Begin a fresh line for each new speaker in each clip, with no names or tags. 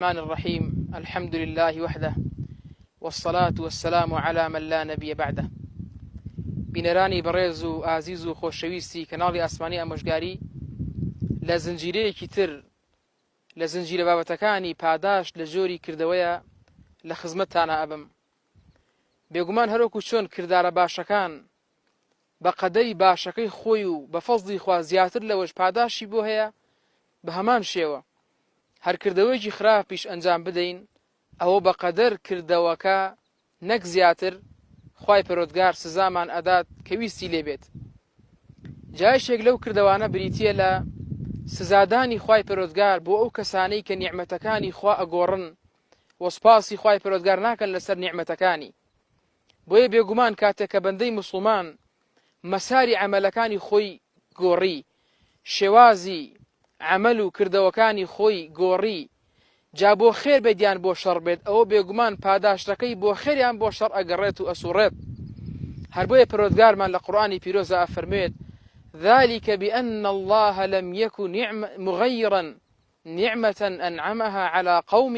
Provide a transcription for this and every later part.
الرحمن الرحيم الحمد لله وحده والصلاة والسلام على من لا نبي بعده. بینەرانی بەڕێز و ئازیز و خۆشەویستی کەناڵی ئاسمانی ئامۆژگاری لە زنجیرەیەکی تر لە زنجیرە بابەتەکانی پاداش لە جۆری کردەوەیە لە خزمەتتانە ئەبم. بێگومان هەروەکو چۆن کردارە باشەکان بە قەدەری باشەکەی خۆی و بە فەزڵی خوا زیاتر لەوەش پاداشی بۆ هەیە، بە هەمان شێوە هەر کردەوەیەکی خراپیش ئەنجام بدەین ئەوە بە قەدەر کردەوەکە نەک زیاتر خوای پەروەردگار سزامان ئەدات کە ویستی لێبێت. جایشێک لەو کردەوانە بریتیە لە سزادانی خوای پەروەردگار بۆ ئەو کەسانەی کە نیعمەتەکانی خوا ئەگۆڕن و سوپاسی خوای پەروەردگار ناکەن لەسەر نیعمەتەکانی. بۆیە بێگومان کاتێک کە بەندەی موسڵمان مەساری عەمەلەکانی خۆی گۆڕی، شێوازی عەمەل و کردەوەکانی خۆی گۆڕی، جا بۆ خێر بێت بۆ شەڕ بێت، ئەوە بێگومان پاداشتەکەی بۆ خێریان بۆ شەڕ ئەگەڕێت و ئەسوڕێت. هەر بۆیە پەروەردگارمان لە قورئانی پیرۆزە ئەفەرموێت: ذلك بأن الله لم يكن مغيرا نعمة أنعمها على قوم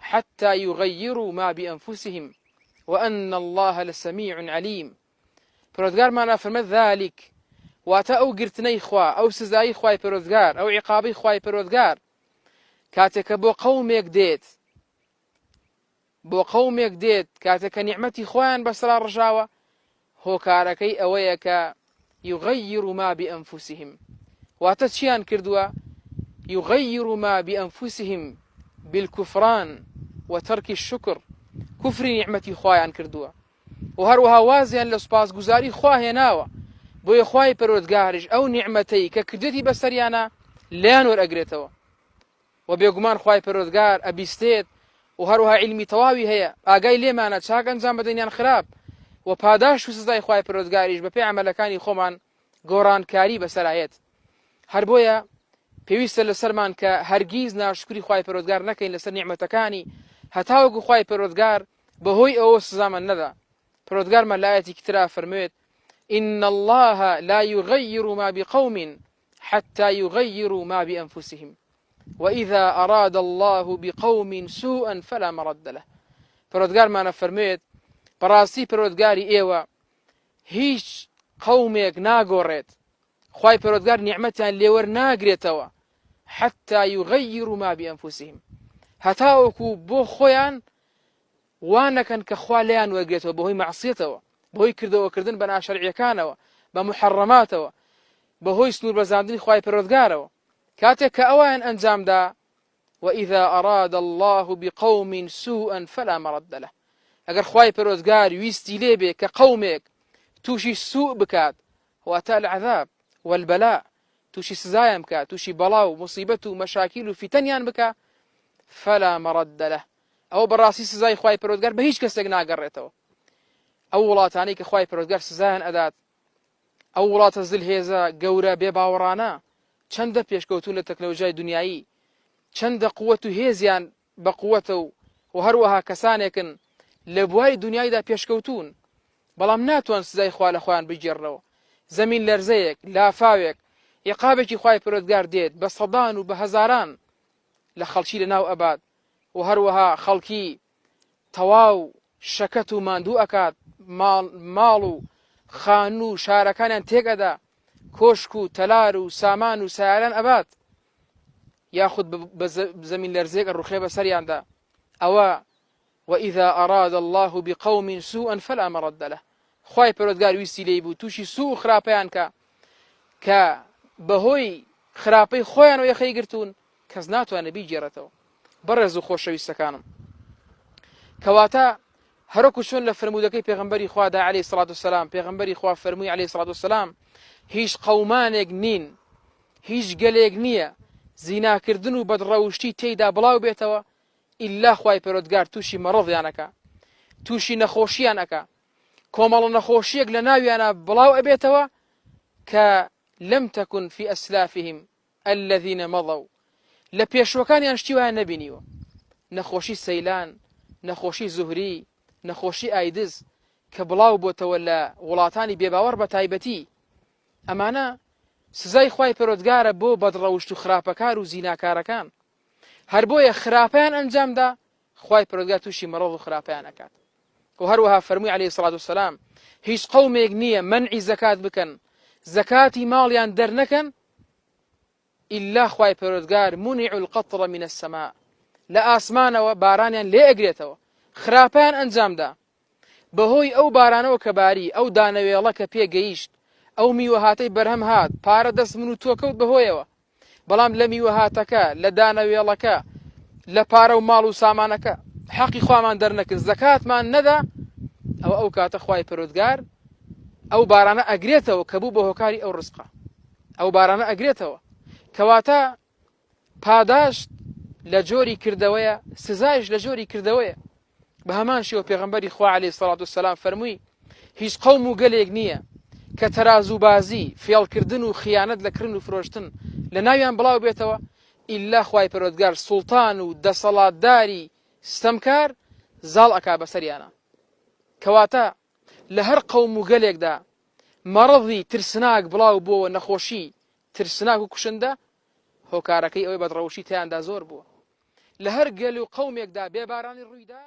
حتى يغيروا ما بأنفسهم وأن الله لسميع عليم. پەروەردگارمان ئەفەرمێت ذلك واتە ئەو گرتنەی خوا، ئەو سزایی خوای پەروەردگار، ئەو عیقابەی خوای پەروەردگار کاتێک کە بۆ قەومێک دێت کاتێک کە نیعمەتی خۆیان بەسرا ڕژاوە، هۆکارەکەی ئەوەیە کە يغير ما بأنفسهم. واتە چیان کردووە؟ يغير ما بأنفسهم بالكفران وترك الشكر. کوفری نیعمەتی خۆیان کردووە و هەروەها وازیان لە سوپاسگوزاری خوا هێناوە. بۆیە خوای پەروەردگاریش ئەو نیعمەتەی کە کردێتی بەسەریانە لێیان وەرئەگرێتەوە و بێگومان خوای پەروەردگار ئەبیستێت و هەروەها عیلمی تەواوی هەیە، ئاگای لێمانە چاک ئەنجام بدەینیان خراپ، و پاداش و سزای خوای پەروەردگاریش بەپێی عەمەلەکانی خۆمان گۆڕانکاری بەسەرایەت. هەر بۆیە پێویستە لەسەرمان کە هەرگیز ناشکری خوای پەروەردگار نەکەین لەسەر نیعمەتەکانی، هەتاوەکو خوای پەروەردگار بەهۆی ئەوە سزامان نەدا. پەروەردگارمان لە ئایەتێکی ترا فەرمووێت: إن الله لا يغير ما بقوم حتى يغيروا ما بأنفسهم وإذا أراد الله بقوم سوءا فلا مرد له. پەروەردگارمان فەرمووێت بەڕاستی پەروەردگاری ئێوە هیچ قەومێک ناگۆڕێت، خوای پەروەردگار نیعمەتیان لێوەرناگرێتەوە حتى يغيروا ما بأنفسهم، هەتاوەکو بۆ خۆیان وانەکەن کە خوا لێیان وەرگێتەوە بەهۆی مەعسیەتەوە، بەهۆی کردەوەکردن بە ناشەرعیەکانەوە، بە محەڕەماتەوە، بەهۆی سنوور بەزاندنی خوای پەروەردگارەوە. کاتێک کە ئەویان ئەنجامدا وإذا أراد الله بقوم سوءا فلا مرد له. ئەگەر خوای پەروەردگار ویستی لێبێ کە قەومێک تووشی سوء بکات، واتە العذاب والبلاء، تووشی سزایان بکات، تووشی بەڵا و مصیبەت و مەشاکیل و فیتەنیان بکات، فلا مرد له، ئەوە بەڕاستی سزای خوای پەروەردگار بە هیچ کەسێک ناگەڕێتەوە. ئەو وڵاتانەی کە خوای پەروەردگار سزایان ئەدات، ئەو وڵاتە زلهێزە گەورە بێباوەڕانە چەندە پێشکەوتوون لە تەکنۆلۆژیای دنیایی، چەندە قووەت و هێزیان بە قووەتە و هەروەها کەسانێکن لە بواری دنیایدا پێشکەوتوون، بەڵام ناتوان سزای خوا لە خۆیان بگێڕنەوە. زەمین لەرزەیەک، لافاوێک، عیقابێکی خوای پەروەردگار دێت بە سەدان و بە هەزاران لە خەڵکی لەناو ئەبات و هەروەها خەڵکی تەواو شەکەت و ماندوو ئەکات، ماڵ و خان و شارەکانیان تێکەدا، کۆشک و تەلار و سامان و سایاران ئەبات، یاخود بە زەمین لەرزەیەک ڕوخێ بەسەریاندا. ئەوە وإذا أراد الله بقوم سوءا فلا مرد له. خوای پەروەردگار ویستی لێی بوو تووشی سوء و خراپەیان کە بەهۆی خراپەی خۆیان و یەخەی گرتوون، کەس ناتوانێت بیگێڕێتەوە. بەڕێز و خۆشەویستەکانم، کەواتە هەروەکو چۆن لە فرموودەکەی پێغەمبەری خوادا عەلەیهی سەڵات وسەلام، پێغەمبەری خوا فەرمووی عەلەیهی سەڵات وسەلام: هیچ قەومانێک نین، هیچ گەلێک نییە زیناکردن و بەدڕەوشتی تێیدا بڵاو بێتەوە ئیلا خوای پەروەردگار تووشی مەڕەضیانەکە، تووشی نەخۆشیانەکە، کۆمەڵە نەخۆشیەک لە ناویانە بڵاو ئەبێتەوە کە لەم تەکن فی ئەسلافهم الذین مەضەو، لە پێشوەکانیان شتی وایان نەبینیوە. نەخۆشی سەیلان، نەخۆشی زوهری، نەخۆشی ئایدز کە بڵاو بۆتەوە لە وڵاتانی بێباوەڕ بە تایبەتی. ئەمانە سزای خوای پەروەردگارە بۆ بەدڕەوشت و خراپەکار و زیناکارەکان. هەر بۆیە خراپەیان ئەنجامدا خوای پەروەردگار تووشی مەڕەڵ و خراپەیان ئەکات. و هەروەها فەرمووی عەلەیهی سەڵات وسەلام هیچ قەومێک نییە مەنعی زەکات بکەن زەکاتی ماڵیان دەرنەکەن ئیلا خوای پەروەردگار منع القطر من السماء لە ئاسمانەوە بارانیان لێ ئەگرێتەوە خراپەیان ئەنجامدا بەهۆی ئەو بارانەوە کە باری ئەو دانەوێڵە کە پێگەیشت ئەو میوەهاتەی بەرهەم هات پارە دەست من و تۆ کەوت بەهۆیەوە بەڵام لە میوەهاتەکە لە دانەوێڵەکە لە پارە و ماڵ و سامانەکە حەقی خوامان دەرنەکرد زەکاتمان نەدا ئەو کاتە خوای پەروەردگار ئەو بارانە ئەگرێتەوە کە بوو بە هۆکاری ئەو ڕزقە ئەو بارانە ئەگرێتەوە کەواتە پاداشت لە جۆری کردەوەیە سزایش لە جۆری کردەوەیە بە هەمان شێوە پێغەمبەری خوا عەلەیهی سەڵات وسەلام فەرمووی هیچ قەوم و گەلێک نییە کە تەرازوبازی فێڵکردن و خیانەت لە کردن و فرۆشتن لە ناویان بڵاو بێتەوە ئیلا خوای پەروەردگار سوڵتان و دەسەڵاتداری ستەمکار زاڵ ئەکا بەسەریانە کەواتە لە هەر قەوم و گەلێکدا مەڕەضی ترسناک بڵاو بووە نەخۆشی ترسناک و کوشندە هۆکارەکەی ئەوەی بەدڕەوشی تیاندا زۆر بووە لە هەر گەل و قەومێکدا بێبارانی ڕوویدا